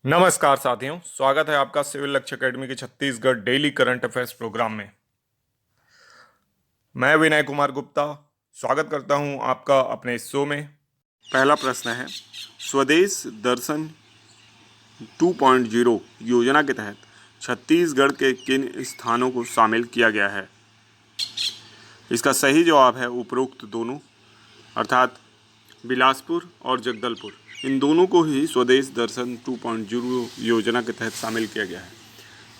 नमस्कार साथियों, स्वागत है आपका सिविल लक्ष्य एकेडमी के Chhattisgarh daily current affairs programme में। मैं विनय कुमार गुप्ता स्वागत करता हूं आपका अपने इस शो में। पहला प्रश्न है, स्वदेश दर्शन 2.0 योजना के तहत छत्तीसगढ़ के किन स्थानों को शामिल किया गया है? इसका सही जवाब है उपरोक्त दोनों, अर्थात बिलासपुर और जगदलपुर। इन दोनों को ही स्वदेश दर्शन 2.0 योजना के तहत शामिल किया गया है।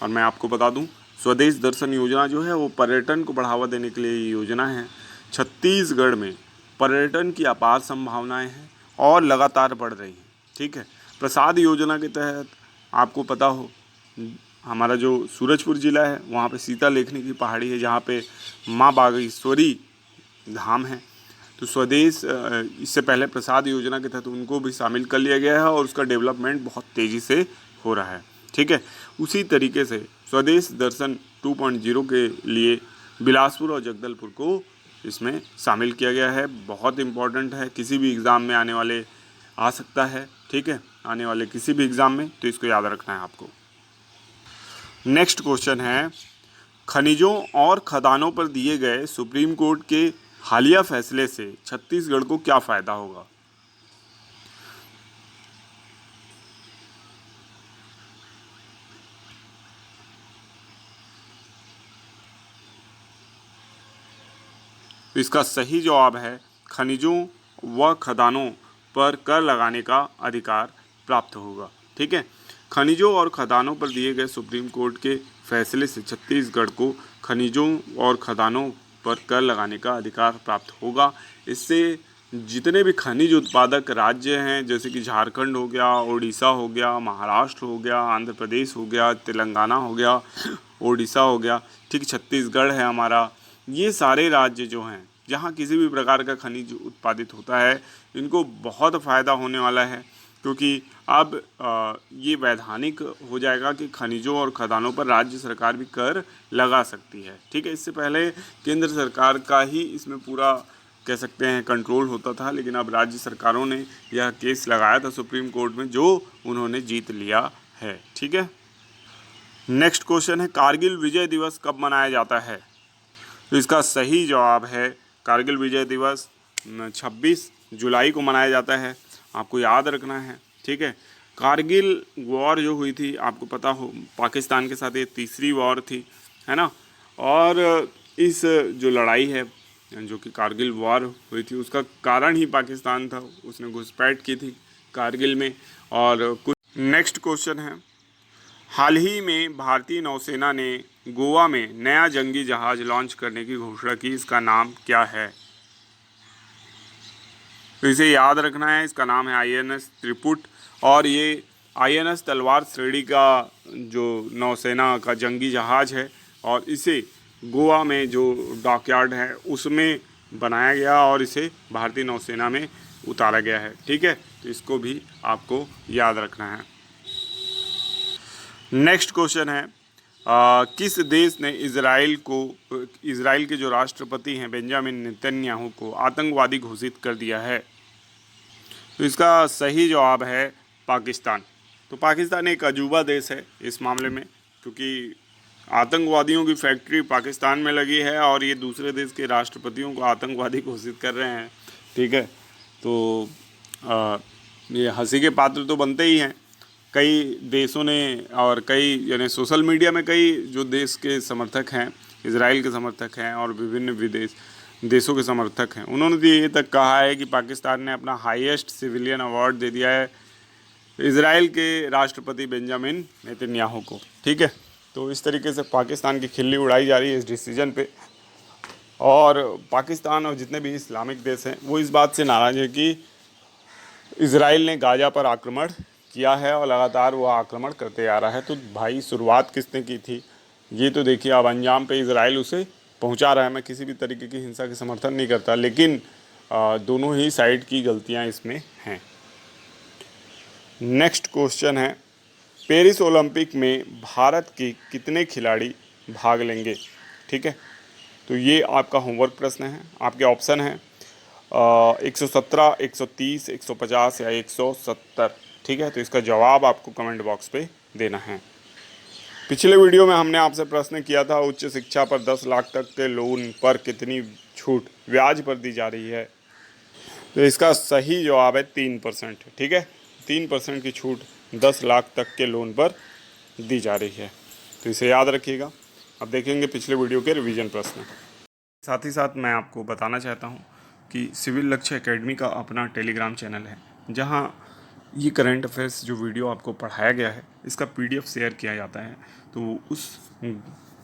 और मैं आपको बता दूं, स्वदेश दर्शन योजना जो है वो पर्यटन को बढ़ावा देने के लिए योजना है। छत्तीसगढ़ में पर्यटन की अपार संभावनाएं हैं और लगातार बढ़ रही हैं। ठीक है, प्रसाद योजना के तहत आपको पता हो, हमारा जो सूरजपुर जिला है वहाँ पे सीता लेखनी की पहाड़ी है जहाँ पे माँ बागेश्वरी धाम है। तो स्वदेश इससे पहले प्रसाद योजना के तहत उनको भी शामिल कर लिया गया है और उसका डेवलपमेंट बहुत तेज़ी से हो रहा है। ठीक है, उसी तरीके से स्वदेश दर्शन 2.0 के लिए बिलासपुर और जगदलपुर को इसमें शामिल किया गया है। बहुत इम्पॉर्टेंट है, किसी भी एग्ज़ाम में आने वाले आ सकता है। ठीक है, आने वाले किसी भी एग्ज़ाम में, तो इसको याद रखना है आपको। नेक्स्ट क्वेश्चन है, खनिजों और खदानों पर दिए गए सुप्रीम कोर्ट के हालिया फैसले से छत्तीसगढ़ को क्या फायदा होगा? तो इसका सही जवाब है खनिजों व खदानों पर कर लगाने का अधिकार प्राप्त होगा। ठीक है, खनिजों और खदानों पर दिए गए सुप्रीम कोर्ट के फैसले से छत्तीसगढ़ को खनिजों और खदानों पर कर लगाने का अधिकार प्राप्त होगा। इससे जितने भी खनिज उत्पादक राज्य हैं, जैसे कि झारखंड हो गया, उड़ीसा हो गया, महाराष्ट्र हो गया, आंध्र प्रदेश हो गया, तेलंगाना हो गया, उड़ीसा हो गया, ठीक, छत्तीसगढ़ है हमारा, ये सारे राज्य जो हैं जहाँ किसी भी प्रकार का खनिज उत्पादित होता है, इनको बहुत फ़ायदा होने वाला है, क्योंकि अब ये वैधानिक हो जाएगा कि खनिजों और खदानों पर राज्य सरकार भी कर लगा सकती है। ठीक है, इससे पहले केंद्र सरकार का ही इसमें पूरा कह सकते हैं कंट्रोल होता था, लेकिन अब राज्य सरकारों ने यह केस लगाया था सुप्रीम कोर्ट में, जो उन्होंने जीत लिया है। ठीक है, नेक्स्ट क्वेश्चन है, कारगिल विजय दिवस कब मनाया जाता है? तो इसका सही जवाब है कारगिल विजय दिवस 26 जुलाई को मनाया जाता है। आपको याद रखना है। ठीक है, कारगिल वॉर जो हुई थी, आपको पता हो, पाकिस्तान के साथ ये तीसरी वॉर थी, है ना। और इस जो लड़ाई है, जो कि कारगिल वॉर हुई थी, उसका कारण ही पाकिस्तान था। उसने घुसपैठ की थी कारगिल में। और कुछ नेक्स्ट क्वेश्चन है, हाल ही में भारतीय नौसेना ने गोवा में नया जंगी जहाज लॉन्च करने की घोषणा की, इसका नाम क्या है? तो इसे याद रखना है, इसका नाम है INS त्रिपुट। और ये INS तलवार श्रेणी का जो नौसेना का जंगी जहाज है, और इसे गोवा में जो डॉकयार्ड है उसमें बनाया गया और इसे भारतीय नौसेना में उतारा गया है। ठीक है, तो इसको भी आपको याद रखना है। नेक्स्ट क्वेश्चन है, किस देश ने इज़राइल के जो राष्ट्रपति हैं बेंजामिन नेतन्याहू को आतंकवादी घोषित कर दिया है? तो इसका सही जवाब है पाकिस्तान। तो पाकिस्तान एक अजूबा देश है इस मामले में, क्योंकि आतंकवादियों की फैक्ट्री पाकिस्तान में लगी है और ये दूसरे देश के राष्ट्रपतियों को आतंकवादी घोषित कर रहे हैं। ठीक है, तो ये हंसी के पात्र तो बनते ही हैं। कई देशों ने और कई यानी सोशल मीडिया में कई जो देश के समर्थक हैं, इजराइल के समर्थक हैं और विभिन्न देशों के समर्थक हैं, उन्होंने तो ये तक कहा है कि पाकिस्तान ने अपना हाईएस्ट सिविलियन अवार्ड दे दिया है इजराइल के राष्ट्रपति बेंजामिन नेतन्याहू को। ठीक है, तो इस तरीके से पाकिस्तान की खिल्ली उड़ाई जा रही है इस डिसीजन पे। और पाकिस्तान और जितने भी इस्लामिक देश हैं वो इस बात से नाराज़ है कि इजराइल ने गाज़ा पर आक्रमण किया है और लगातार वो आक्रमण करते आ रहा है। तो भाई, शुरुआत किसने की थी ये तो देखिए, अब अंजाम पे इजराइल उसे पहुंचा रहा है। मैं किसी भी तरीके की हिंसा के समर्थन नहीं करता, लेकिन दोनों ही साइड की गलतियां इसमें हैं। नेक्स्ट क्वेश्चन है, पेरिस ओलंपिक में भारत के कितने खिलाड़ी भाग लेंगे? ठीक है, तो ये आपका होमवर्क प्रश्न है। आपके ऑप्शन हैं 117, 130, 150 या 170। ठीक है, तो इसका जवाब आपको कमेंट बॉक्स पे देना है। पिछले वीडियो में हमने आपसे प्रश्न किया था उच्च शिक्षा पर 10 लाख तक के लोन पर कितनी छूट ब्याज पर दी जा रही है। तो इसका सही जवाब है 3%। ठीक है, 3% की छूट 10 लाख तक के लोन पर दी जा रही है, तो इसे याद रखिएगा। अब देखेंगे पिछले वीडियो के रिवीजन प्रश्न। साथ ही साथ मैं आपको बताना चाहता हूँ कि सिविल लक्ष्य एकेडमी का अपना टेलीग्राम चैनल है, जहाँ ये करंट अफेयर्स जो वीडियो आपको पढ़ाया गया है इसका PDF शेयर किया जाता है। तो उस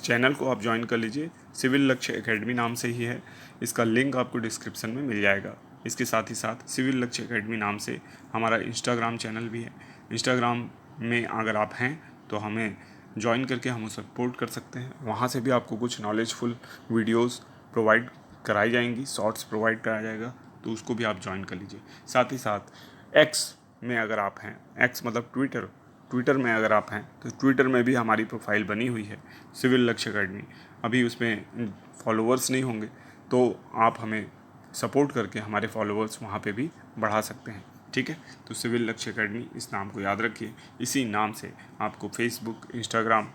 चैनल को आप ज्वाइन कर लीजिए, सिविल लक्ष्य एकेडमी नाम से ही है। इसका लिंक आपको डिस्क्रिप्शन में मिल जाएगा। इसके साथ ही साथ सिविल लक्ष्य एकेडमी नाम से हमारा इंस्टाग्राम चैनल भी है। इंस्टाग्राम में अगर आप हैं तो हमें ज्वाइन करके हम उसे सपोर्ट कर सकते हैं। वहाँ से भी आपको कुछ नॉलेजफुल वीडियोस प्रोवाइड कराई जाएंगी, शॉर्ट्स प्रोवाइड कराया जाएगा, तो उसको भी आप ज्वाइन कर लीजिए। साथ ही साथ एक्स में अगर आप हैं, एक्स मतलब ट्विटर में अगर आप हैं तो ट्विटर में भी हमारी प्रोफाइल बनी हुई है सिविल लक्ष्य एकेडमी। अभी उसमें फॉलोअर्स नहीं होंगे तो आप हमें सपोर्ट करके हमारे फॉलोअर्स वहाँ पे भी बढ़ा सकते हैं। ठीक है, तो सिविल लक्ष्य एकेडमी इस नाम को याद रखिए। इसी नाम से आपको फेसबुक, इंस्टाग्राम,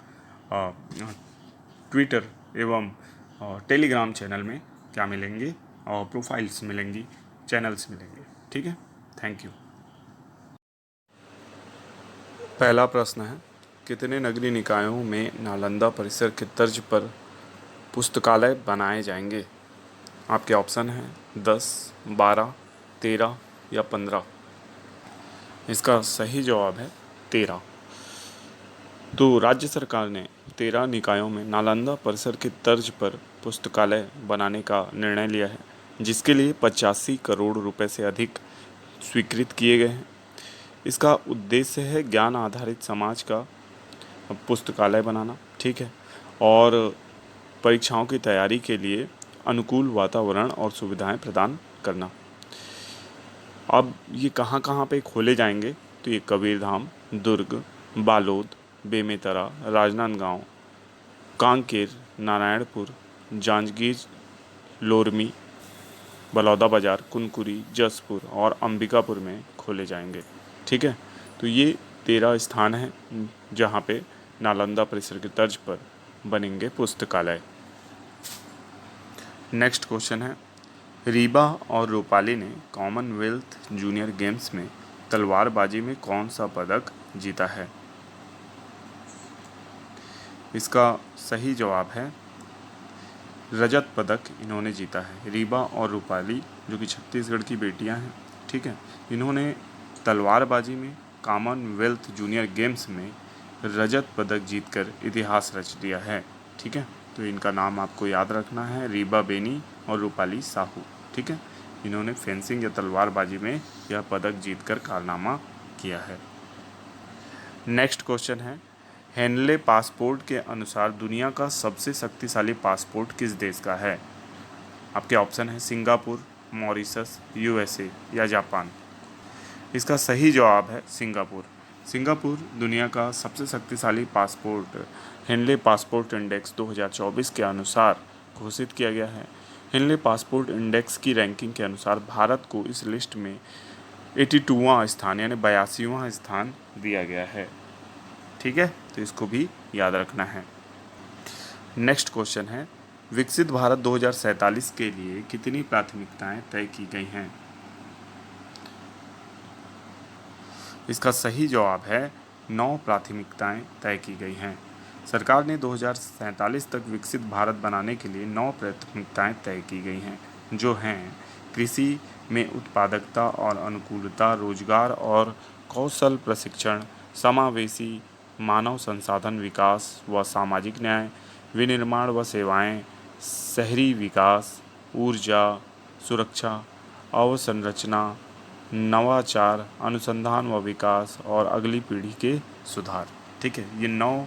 ट्विटर एवं टेलीग्राम चैनल में क्या मिलेंगे, और प्रोफाइल्स मिलेंगी, चैनल्स मिलेंगे। ठीक है, थैंक यू। पहला प्रश्न है, कितने नगरीय निकायों में नालंदा परिसर के तर्ज पर पुस्तकालय बनाए जाएंगे? आपके ऑप्शन हैं 10, 12, 13 या 15। इसका सही जवाब है 13। तो राज्य सरकार ने 13 निकायों में नालंदा परिसर के तर्ज पर पुस्तकालय बनाने का निर्णय लिया है, जिसके लिए 85 करोड़ रुपए से अधिक स्वीकृत किए गए हैं। इसका उद्देश्य है ज्ञान आधारित समाज का पुस्तकालय बनाना। ठीक है, और परीक्षाओं की तैयारी के लिए अनुकूल वातावरण और सुविधाएं प्रदान करना। अब ये कहाँ कहाँ पे खोले जाएंगे? तो ये कबीरधाम, दुर्ग, बालोद, बेमेतरा, राजनांदगांव, कांकेर, नारायणपुर, जांजगीर, लोरमी, बलौदाबाजार, कुनकुरी, जसपुर और अंबिकापुर में खोले जाएंगे। ठीक है, तो ये 13 स्थान हैं जहाँ पे नालंदा परिसर के तर्ज पर बनेंगे पुस्तकालय। नेक्स्ट क्वेश्चन है, रीबा और रूपाली ने कॉमनवेल्थ जूनियर गेम्स में तलवारबाजी में कौन सा पदक जीता है? इसका सही जवाब है रजत पदक इन्होंने जीता है। रीबा और रूपाली जो कि छत्तीसगढ़ की बेटियां हैं, ठीक है, इन्होंने तलवारबाजी में कॉमनवेल्थ जूनियर गेम्स में रजत पदक जीतकर इतिहास रच दिया है। ठीक है, तो इनका नाम आपको याद रखना है, रीबा बेनी और रूपाली साहू। ठीक है, इन्होंने फेंसिंग या तलवारबाजी में यह पदक जीतकर कारनामा किया है। नेक्स्ट क्वेश्चन है, हेनले पासपोर्ट के अनुसार दुनिया का सबसे शक्तिशाली पासपोर्ट किस देश का है? आपके ऑप्शन है सिंगापुर, मॉरिशस, USA या जापान। इसका सही जवाब है सिंगापुर। सिंगापुर दुनिया का सबसे शक्तिशाली पासपोर्ट हेनले पासपोर्ट इंडेक्स 2024 के अनुसार घोषित किया गया है। हेनले पासपोर्ट इंडेक्स की रैंकिंग के अनुसार भारत को इस लिस्ट में 82वां स्थान यानी 82वां स्थान दिया गया है। ठीक है, तो इसको भी याद रखना है। नेक्स्ट क्वेश्चन है, विकसित भारत 2047 के लिए कितनी प्राथमिकताएं तय की गई हैं? इसका सही जवाब है 9 प्राथमिकताएं तय की गई हैं। सरकार ने 2047 तक विकसित भारत बनाने के लिए 9 प्राथमिकताएं तय की गई हैं, जो हैं कृषि में उत्पादकता और अनुकूलता, रोजगार और कौशल प्रशिक्षण, समावेशी मानव संसाधन विकास व सामाजिक न्याय, विनिर्माण व सेवाएं, शहरी विकास, ऊर्जा, सुरक्षा, अवसंरचना, नवाचार, अनुसंधान व विकास और अगली पीढ़ी के सुधार। ठीक है, ये 9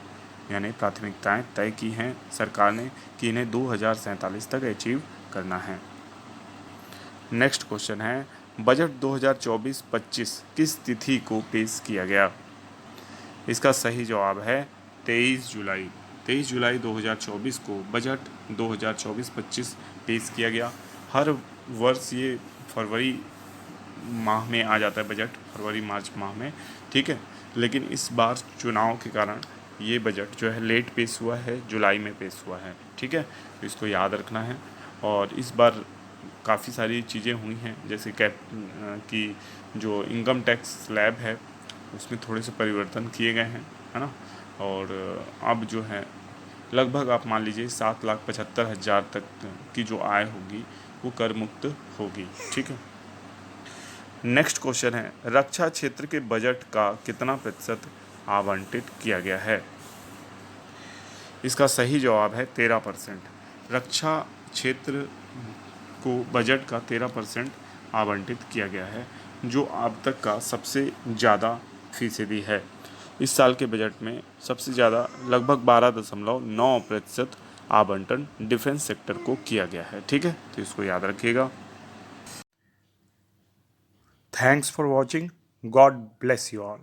यानी प्राथमिकताएं तय की हैं सरकार ने कि इन्हें 2047 तक अचीव करना है। नेक्स्ट क्वेश्चन है, बजट 2024-25 किस तिथि को पेश किया गया? इसका सही जवाब है 23 जुलाई। 23 जुलाई 2024 को बजट 2024-25 पेश किया गया। हर वर्ष ये फरवरी माह में आ जाता है बजट, फरवरी मार्च माह में, ठीक है। लेकिन इस बार चुनाव के कारण ये बजट जो है लेट पेश हुआ है, जुलाई में पेश हुआ है, ठीक है। तो इसको याद रखना है। और इस बार काफ़ी सारी चीज़ें हुई हैं, जैसे कि जो इनकम टैक्स स्लैब है उसमें थोड़े से परिवर्तन किए गए हैं, है ना। और अब जो है लगभग आप मान लीजिए 7,75,000 तक की जो आय होगी वो कर मुक्त होगी, ठीक है। नेक्स्ट क्वेश्चन है, रक्षा क्षेत्र के बजट का कितना प्रतिशत आवंटित किया गया है? इसका सही जवाब है 13%। रक्षा क्षेत्र को बजट का 13% आवंटित किया गया है, जो अब तक का सबसे ज़्यादा फीसदी है। इस साल के बजट में सबसे ज़्यादा लगभग 12.9% आवंटन डिफेंस सेक्टर को किया गया है, ठीक है। तो इसको याद रखिएगा। Thanks for watching. God bless you all.